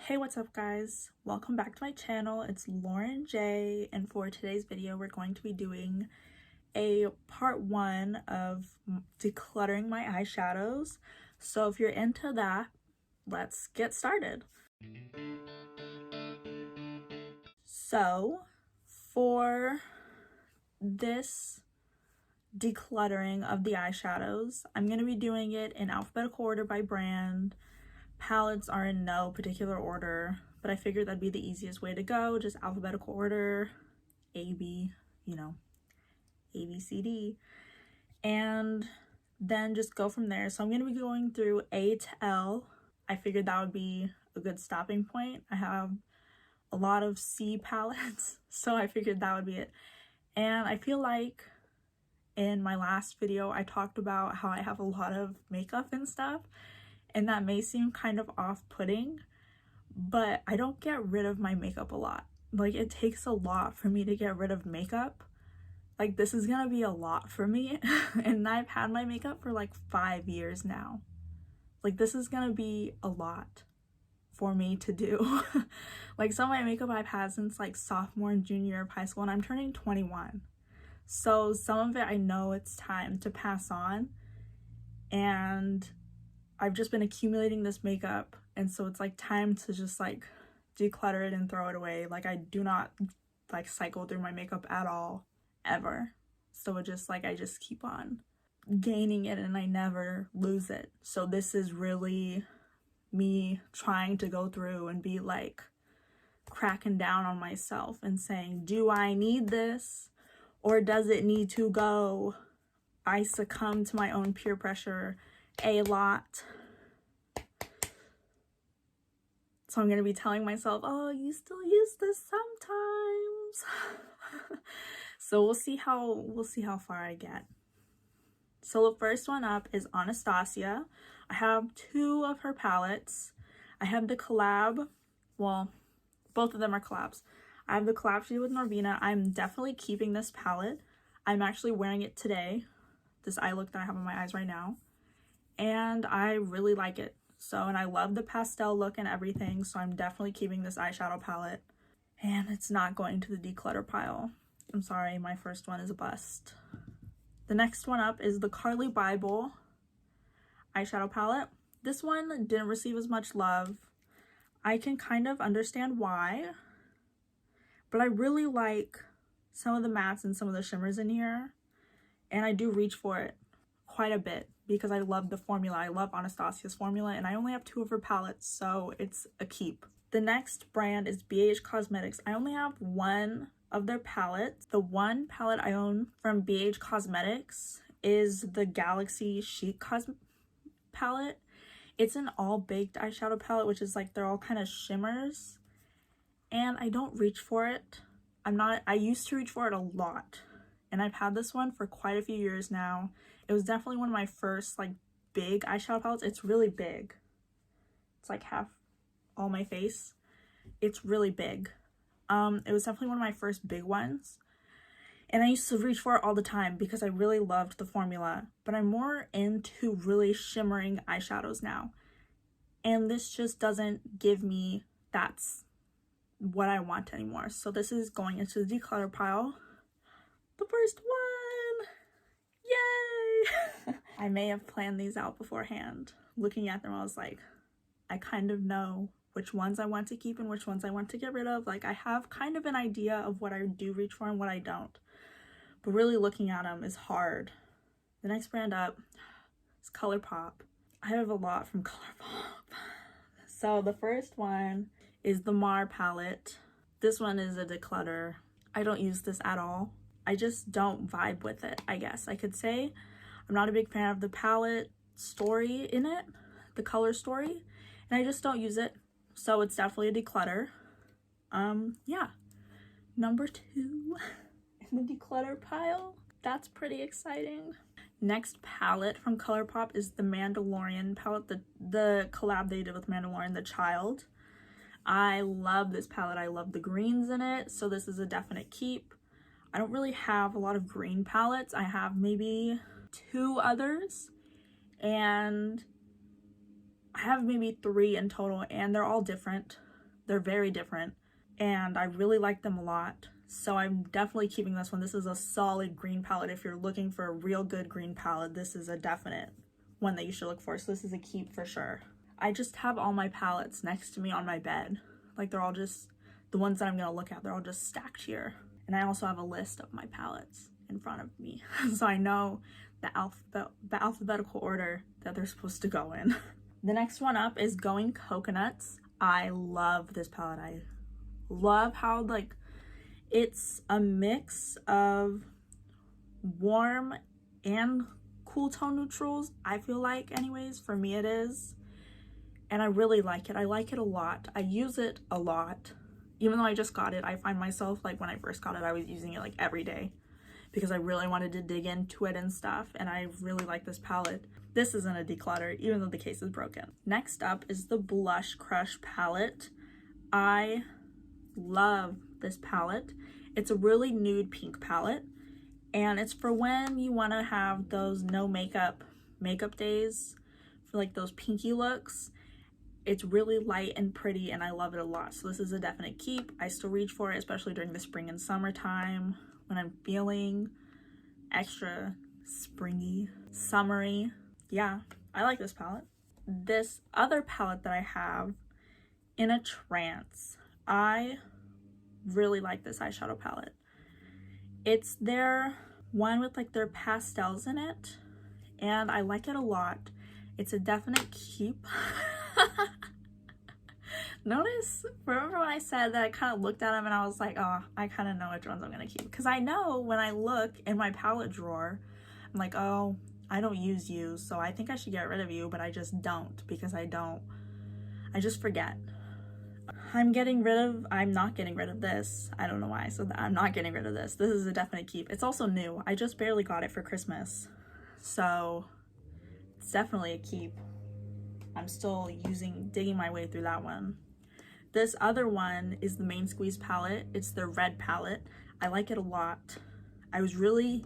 Hey, what's up guys? Welcome back to my channel. It's Lauren J, and for today's video we're going to be doing a part 1 of decluttering my eyeshadows. So if you're into that, let's get started. So for this decluttering of the eyeshadows, I'm going to be doing it in alphabetical order by brand. Palettes are in no particular order, but I figured that'd be the easiest way to go, just alphabetical order, A, B, A, B, C, D, and then just go from there. So I'm going to be going through A to L. I figured that would be a good stopping point. I have a lot of C palettes, so I figured that would be it. And I feel like in my last video, I talked about how I have a lot of makeup and stuff, and that may seem kind of off-putting, but I don't get rid of my makeup a lot. Like, it takes a lot for me to get rid of makeup. Like, this is gonna be a lot for me, and I've had my makeup for like 5 years now. Like, this is gonna be a lot for me to do. Like, some of my makeup I've had since like sophomore and junior year of high school, and I'm turning 21. So some of it I know it's time to pass on, and I've just been accumulating this makeup, and so it's like time to just like declutter it and throw it away. Like, I do not like cycle through my makeup at all, ever. So it just like, I just keep on gaining it and I never lose it. So this is really me trying to go through and be like cracking down on myself and saying, do I need this or does it need to go? I succumb to my own peer pressure a lot. So I'm gonna be telling myself, oh, you still use this sometimes. So we'll see how far I get. So the first one up is Anastasia. I have 2 of her palettes. I have the collab, well, both of them are collabs. I have the collab she did with Norvina. I'm definitely keeping this palette. I'm actually wearing it today, this eye look that I have on my eyes right now, and I really like it. So, and I love the pastel look and everything, so I'm definitely keeping this eyeshadow palette, and it's not going to the declutter pile. I'm sorry, my first one is a bust. The next one up is the Carly Bible eyeshadow palette. This one didn't receive as much love. I can kind of understand why, but I really like some of the mattes and some of the shimmers in here, and I do reach for it quite a bit because I love the formula. I love Anastasia's formula, and I only have 2 of her palettes, so it's a keep. The next brand is BH Cosmetics. I only have 1 of their palettes. The one palette I own from BH Cosmetics is the Galaxy Chic palette. It's an all baked eyeshadow palette, which is like they're all kind of shimmers, and I don't reach for it. I used to reach for it a lot, and I've had this one for quite a few years now. It was definitely one of my first like big eyeshadow palettes. It's really big. It's like half all my face. It's really big. It was definitely one of my first big ones, and I used to reach for it all the time because I really loved the formula. But I'm more into really shimmering eyeshadows now, and this just doesn't give me that's what I want anymore. So this is going into the declutter pile. The first one! Yay! I may have planned these out beforehand. Looking at them, I was like, I kind of know which ones I want to keep and which ones I want to get rid of. Like, I have kind of an idea of what I do reach for and what I don't. But really looking at them is hard. The next brand up is ColourPop. I have a lot from ColourPop. So the first one is the Mar palette. This one is a declutter. I don't use this at all. I just don't vibe with it, I guess I could say. I'm not a big fan of the palette story in it, the color story, and I just don't use it. So it's definitely a declutter. Yeah. Number 2 in the declutter pile. That's pretty exciting. Next palette from ColourPop is the Mandalorian palette, the collab they did with Mandalorian, The Child. I love this palette. I love the greens in it, so this is a definite keep. I don't really have a lot of green palettes. I have maybe 2 others, and I have maybe 3 in total, and they're all different. They're very different, and I really like them a lot. So I'm definitely keeping this one. This is a solid green palette. If you're looking for a real good green palette, this is a definite one that you should look for. So this is a keep for sure. I just have all my palettes next to me on my bed. Like, they're all just, the ones that I'm gonna look at, they're all just stacked here. And I also have a list of my palettes in front of me. So I know the alphabetical order that they're supposed to go in. The next one up is Going Coconuts. I love this palette. I love how, like, it's a mix of warm and cool tone neutrals, I feel like, anyways. For me it is. And I really like it. I like it a lot. I use it a lot. Even though I just got it, I find myself, like, when I first got it, I was using it like every day because I really wanted to dig into it and stuff, and I really like this palette. This isn't a declutter, even though the case is broken. Next up is the Blush Crush palette. I love this palette. It's a really nude pink palette, and it's for when you want to have those no makeup days, for like those pinky looks. It's really light and pretty, and I love it a lot. So this is a definite keep. I still reach for it, especially during the spring and summertime when I'm feeling extra springy, summery. Yeah, I like this palette. This other palette that I have, In a Trance, I really like this eyeshadow palette. It's their one with like their pastels in it, and I like it a lot. It's a definite keep. Notice, remember when I said that I kind of looked at them and I was like, oh, I kind of know which ones I'm gonna keep, because I know when I look in my palette drawer, I'm like, oh, I don't use you, so I think I should get rid of you, but I just don't, because I just forget. I'm not getting rid of this. I don't know why I said that. I'm not getting rid of this. This is a definite keep. It's also new. I just barely got it for Christmas, so it's definitely a keep. I'm still digging my way through that one. This other one is the Main Squeeze palette. It's their red palette. I like it a lot. I was really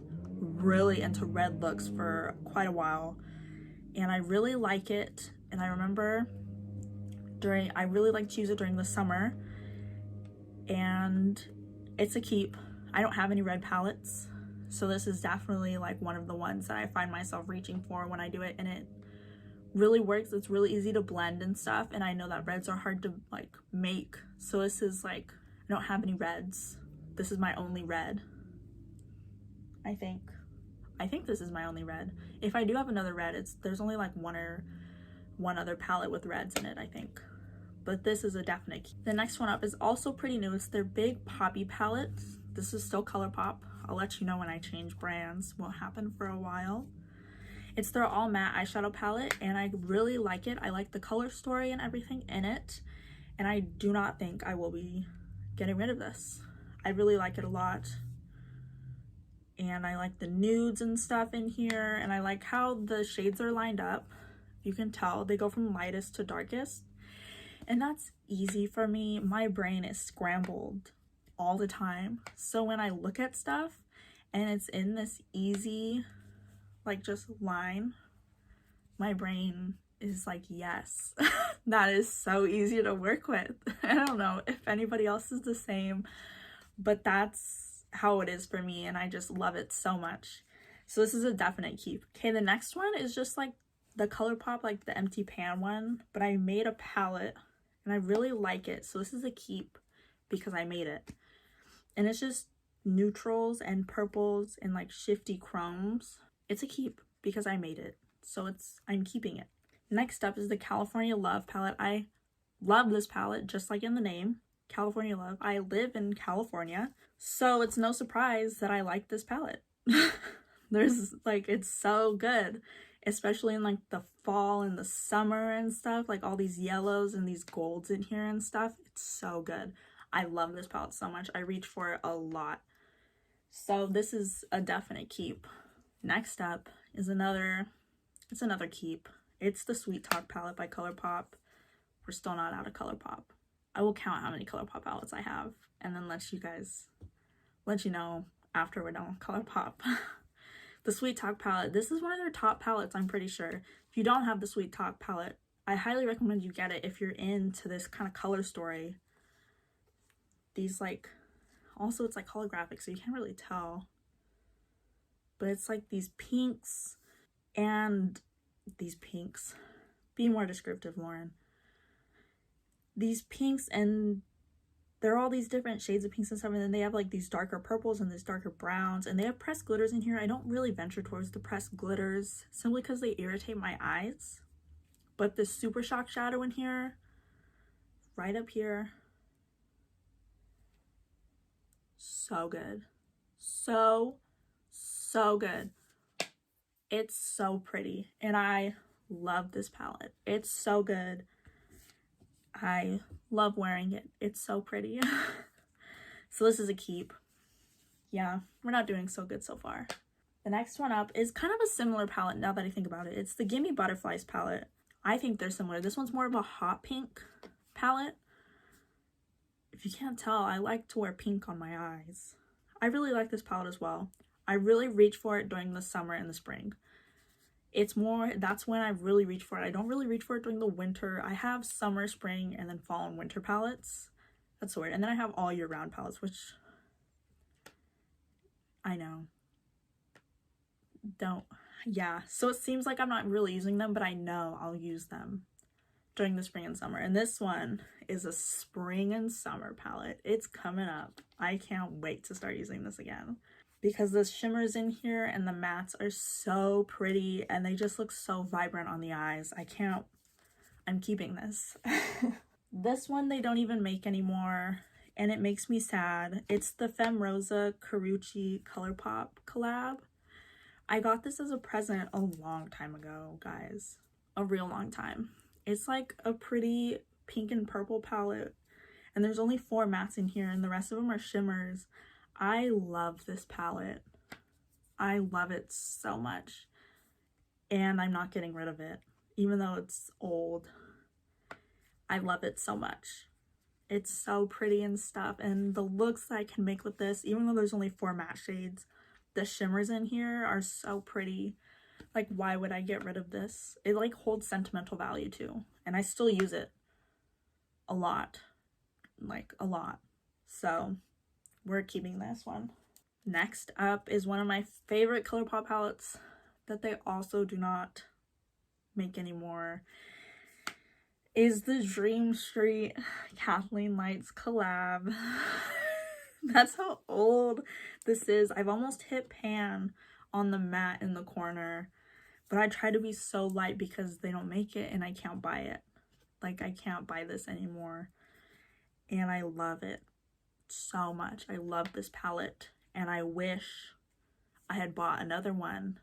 into red looks for quite a while, and I really like it. And I remember I really like to use it during the summer, and it's a keep. I don't have any red palettes, so this is definitely like one of the ones that I find myself reaching for when I do it, and it really works. It's really easy to blend and stuff, and I know that reds are hard to like make, so this is like, I don't have any reds. This is my only red. I think this is my only red. If I do have another red, there's only like one other palette with reds in it, I think. But this is a definite keep. The next one up is also pretty new. It's their Big Poppy palette. This is still ColourPop. I'll let you know when I change brands. Won't happen for a while. It's their all matte eyeshadow palette, and I really like it. I like the color story and everything in it, and I do not think I will be getting rid of this. I really like it a lot, and I like the nudes and stuff in here, and I like how the shades are lined up. You can tell they go from lightest to darkest, and that's easy for me. My brain is scrambled all the time, so when I look at stuff and it's in this easy, like, just line, my brain is like, yes. That is so easy to work with. I don't know if anybody else is the same, but that's how it is for me, and I just love it so much. So this is a definite keep. Okay, the next one is just like the ColourPop, like the empty pan one, but I made a palette and I really like it, so this is a keep because I made it. And it's just neutrals and purples and like shifty chromes. It's a keep because I made it, so I'm keeping it. Next up is the California Love palette. I love this palette, just like in the name, California Love. I live in California, so it's no surprise that I like this palette. It's so good, especially in like the fall and the summer and stuff, like all these yellows and these golds in here and stuff. It's so good. I love this palette so much. I reach for it a lot. So this is a definite keep. Next up is another keep. It's the Sweet Talk palette by ColourPop. We're still not out of ColourPop. I will count how many ColourPop palettes I have and then let you know after we're done with ColourPop. The Sweet Talk palette, this is one of their top palettes, I'm pretty sure. If you don't have the Sweet Talk palette, I highly recommend you get it if you're into this kind of color story. these like, also it's like holographic, so you can't really tell. But it's like these pinks and these pinks. Be more descriptive, Lauren. These pinks, and they're all these different shades of pinks and stuff, and then they have like these darker purples and these darker browns, and they have pressed glitters in here. I don't really venture towards the pressed glitters simply because they irritate my eyes. But this Super Shock shadow in here, right up here, so good. So good. It's so pretty, and I love this palette. It's so good. I love wearing it. It's so pretty. So this is a keep. Yeah, we're not doing so good so far. The next one up is kind of a similar palette now that I think about it. It's the Gimme Butterflies palette. I think they're similar. This one's more of a hot pink palette. If you can't tell, I like to wear pink on my eyes. I really like this palette as well. I really reach for it during the summer and the spring. It's more, that's when I really reach for it. I don't really reach for it during the winter. I have summer, spring, and then fall and winter palettes. That's weird. And then I have all year round palettes, which I know. Don't. Yeah. So it seems like I'm not really using them, but I know I'll use them during the spring and summer. And this one is a spring and summer palette. It's coming up. I can't wait to start using this again, because the shimmers in here and the mattes are so pretty and they just look so vibrant on the eyes. I'm keeping this. This one they don't even make anymore, and it makes me sad. It's the Femme Rosa Carucci Colourpop collab. I got this as a present a long time ago, guys. A real long time. It's like a pretty pink and purple palette, and there's only 4 mattes in here and the rest of them are shimmers. I love this palette. I love it so much, and I'm not getting rid of it even though it's old. I love it so much. It's so pretty and stuff, and the looks that I can make with this, even though there's only 4 matte shades, the shimmers in here are so pretty. Like, why would I get rid of this? It like holds sentimental value too, and I still use it a lot, like a lot. So we're keeping this one. Next up is one of my favorite Colourpop palettes that they also do not make anymore, is the Dream Street Kathleen Lights collab. That's how old this is. I've almost hit pan on the matte in the corner, but I try to be so light because they don't make it and I can't buy it. Like, I can't buy this anymore, and I love it so much. I love this palette, and I wish I had bought another one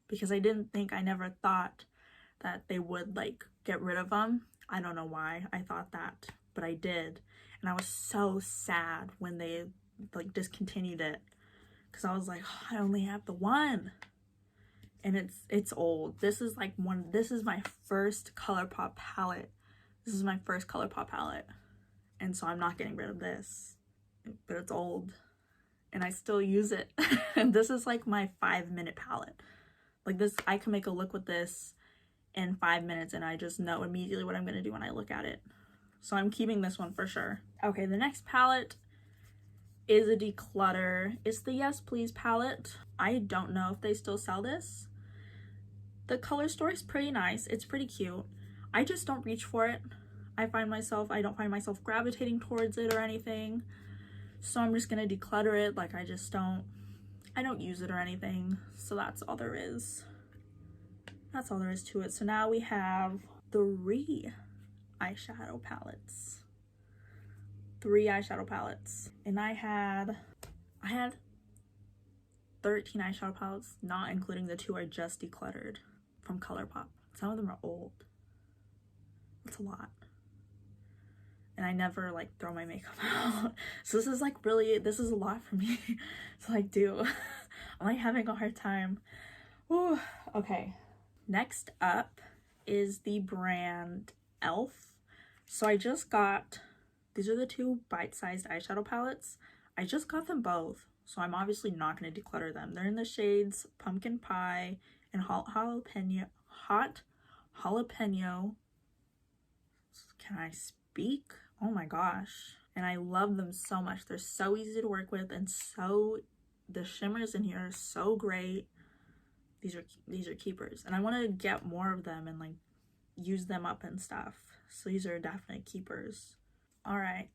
because I never thought that they would like get rid of them. I don't know why I thought that, but I did, and I was so sad when they like discontinued it, because I was like, oh, I only have the one, and it's old. This is my first Colourpop palette. This is my first Colourpop palette, and so I'm not getting rid of this, but it's old and I still use it. And this is like my 5-minute palette. Like this, I can make a look with this in 5 minutes and I just know immediately what I'm going to do when I look at it. So I'm keeping this one for sure. Okay, the next palette is a Declutter. It's the Yes Please palette. I don't know if they still sell this. The color story is pretty nice. It's pretty cute. I just don't reach for it. I don't find myself gravitating towards it or anything. So I'm just gonna declutter it. Like, I don't use it or anything. So that's all there is. That's all there is to it. So now we have 3 eyeshadow palettes. 3 eyeshadow palettes. And I had 13 eyeshadow palettes, not including the 2 I just decluttered from Colourpop. Some of them are old. That's a lot. And I never like throw my makeup out. So this is a lot for me to like do. I'm like having a hard time. Ooh, okay. Next up is the brand e.l.f. So I just got, these are the 2 bite-sized eyeshadow palettes. I just got them both, so I'm obviously not going to declutter them. They're in the shades Pumpkin Pie and Hot Jalapeno. Can I speak? Oh my gosh. and I love them so much. They're so easy to work with, and the shimmers in here are so great. These are keepers, and I want to get more of them and like use them up and stuff. So these are definite keepers. All right,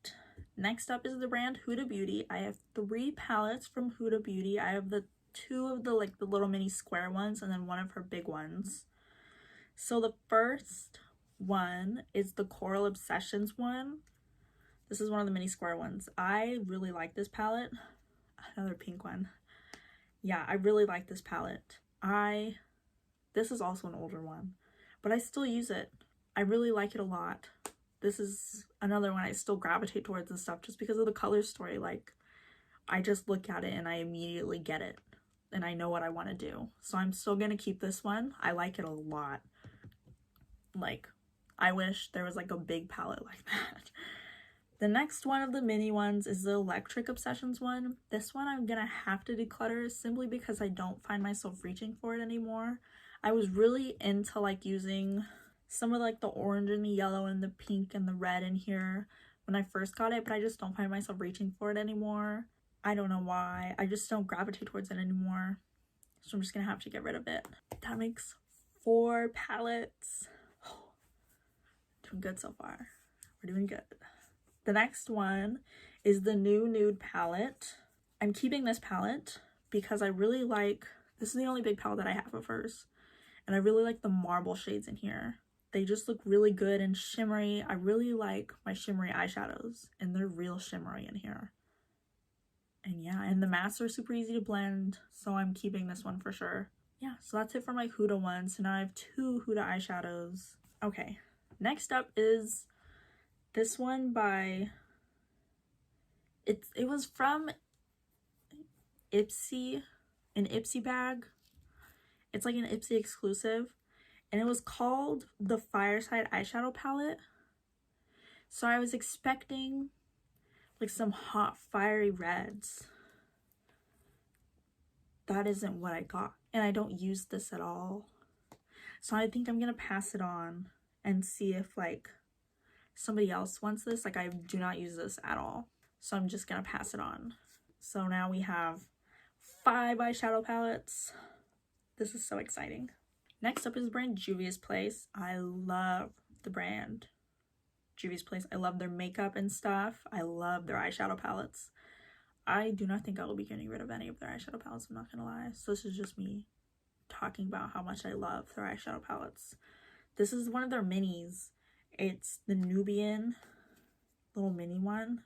next up is the brand Huda Beauty. I have 3 palettes from Huda Beauty. I have the 2 of the like the little mini square ones, and then 1 of her big ones. So the first one is the Coral Obsessions one. This is one of the mini square ones. I really like this palette. Another pink one. Yeah, I really like this palette. This is also an older one, but I still use it. I really like it a lot. This is another one I still gravitate towards and stuff just because of the color story. Like, I just look at it and I immediately get it and I know what I want to do. So I'm still gonna keep this one. I like it a lot. Like, I wish there was like a big palette like that. The next one of the mini ones is the Electric Obsessions one. This one I'm gonna have to declutter simply because I don't find myself reaching for it anymore. I was really into like using some of like the orange and the yellow and the pink and the red in here when I first got it, but I just don't find myself reaching for it anymore. I don't know why. I just don't gravitate towards it anymore. So I'm just gonna have to get rid of it. That makes 4 palettes. Oh, doing good so far. We're doing good. The next one is the new Nude palette. I'm keeping this palette because I really like, this is the only big palette that I have of hers, and I really like the marble shades in here. They just look really good and shimmery. I really like my shimmery eyeshadows, and they're real shimmery in here. And yeah, and the mattes are super easy to blend, so I'm keeping this one for sure. Yeah, so that's it for my Huda ones. So now I have 2 Huda eyeshadows. Okay, next up is this one by, it was from Ipsy, an Ipsy bag. It's like an Ipsy exclusive, and it was called the Fireside Eyeshadow Palette. So I was expecting like some hot fiery reds. That isn't what I got, and I don't use this at all. So I think I'm gonna pass it on and see if like somebody else wants this. Like, I do not use this at all, so I'm just gonna pass it on. So now we have 5 eyeshadow palettes. This is so exciting. Next up is the brand Juvia's Place. I love the brand Juvia's Place. I love their makeup and stuff. I love their eyeshadow palettes. I do not think I will be getting rid of any of their eyeshadow palettes, I'm not gonna lie. So this is just me talking about how much I love their eyeshadow palettes. This is one of their minis. It's the Nubian little mini one.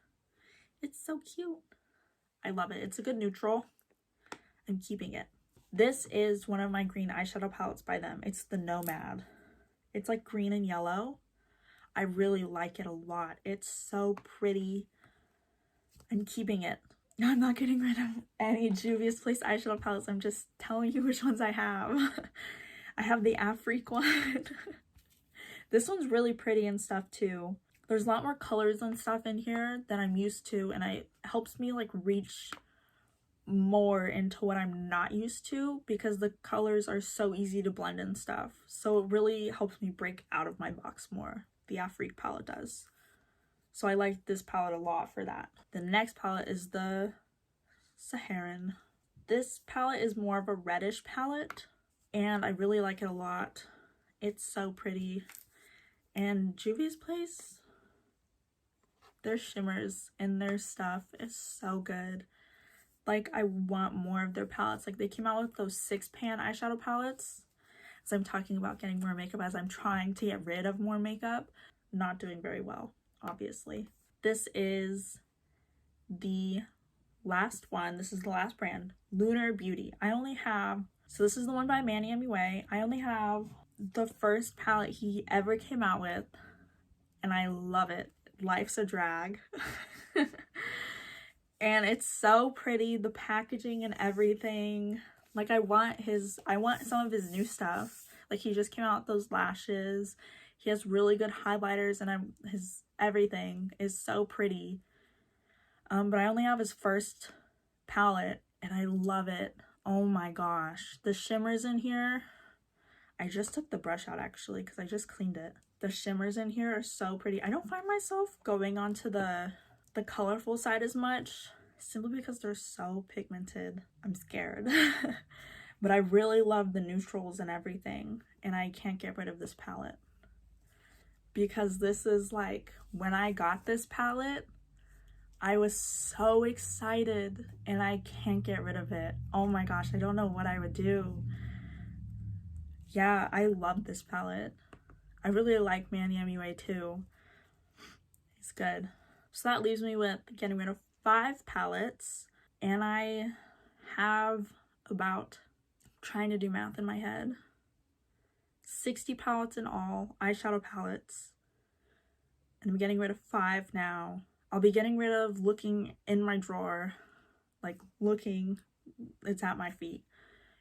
It's so cute. I love it. It's a good neutral. I'm keeping it. This is one of my green eyeshadow palettes by them. It's the Nomad. It's like green and yellow. I really like it a lot. It's so pretty. I'm keeping it. I'm not getting rid of any Juvia's Place eyeshadow palettes. I'm just telling you which ones I have. I have the Afrique one. This one's really pretty and stuff too. There's a lot more colors and stuff in here than I'm used to, and it helps me like reach more into what I'm not used to because the colors are so easy to blend and stuff. So it really helps me break out of my box more. The Afrique palette does. So I like this palette a lot for that. The next palette is the Saharan. This palette is more of a reddish palette, and I really like it a lot. It's so pretty. And Juvia's Place, their shimmers and their stuff is so good. Like, I want more of their palettes. Like, they came out with those 6-pan eyeshadow palettes. So I'm talking about getting more makeup as I'm trying to get rid of more makeup. Not doing very well, obviously. This is the last one. This is the last brand, Lunar Beauty. I only have, so this is the one by Manny MUA. I only have the first palette he ever came out with, and I love it. Life's a Drag. And it's so pretty, the packaging and everything. Like, I want some of his new stuff. Like, he just came out with those lashes. He has really good highlighters, and his everything is so pretty. But I only have his first palette, and I love it. Oh my gosh, the shimmers in here. I just took the brush out actually because I just cleaned it. The shimmers in here are so pretty. I don't find myself going onto the the colorful side as much, simply because they're so pigmented. I'm scared. But I really love the neutrals and everything, and I can't get rid of this palette. Because this is like, when I got this palette, I was so excited, and I can't get rid of it. Oh my gosh, I don't know what I would do. Yeah, I love this palette. I really like Manny MUA too. It's good. So that leaves me with getting rid of 5 palettes, and I have about, trying to do math in my head, 60 palettes in all, eyeshadow palettes, and I'm getting rid of 5 now. I'll be getting rid of looking in my drawer, like looking, it's at my feet.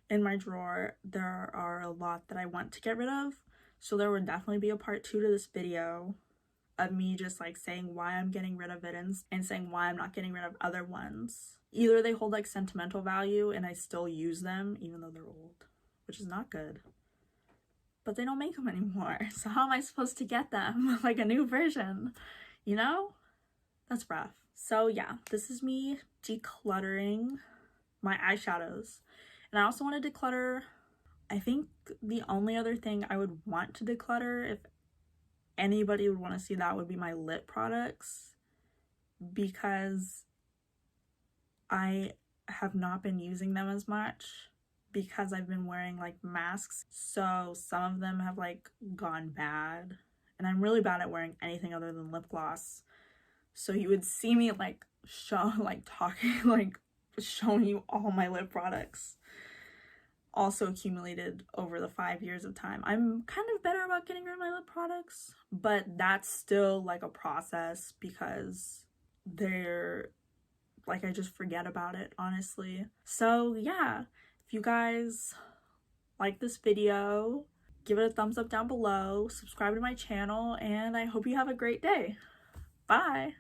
In my drawer, there are a lot that I want to get rid of, so there would definitely be a part 2 to this video of me just like saying why I'm getting rid of it and saying why I'm not getting rid of other ones. Either they hold like sentimental value and I still use them even though they're old, which is not good. But they don't make them anymore, so how am I supposed to get them? Like a new version, you know? That's rough. So yeah, this is me decluttering my eyeshadows. And I also want to declutter, I think the only other thing I would want to declutter, if anybody would want to see that, would be my lip products, because I have not been using them as much because I've been wearing like masks, so some of them have like gone bad, and I'm really bad at wearing anything other than lip gloss. So you would see me like talking, like showing you all my lip products, also accumulated over the 5 years of time. I'm kind of better about getting rid of my lip products, but that's still like a process because they're like, I just forget about it, honestly. So yeah, if you guys like this video, give it a thumbs up down below, subscribe to my channel, and I hope you have a great day. Bye!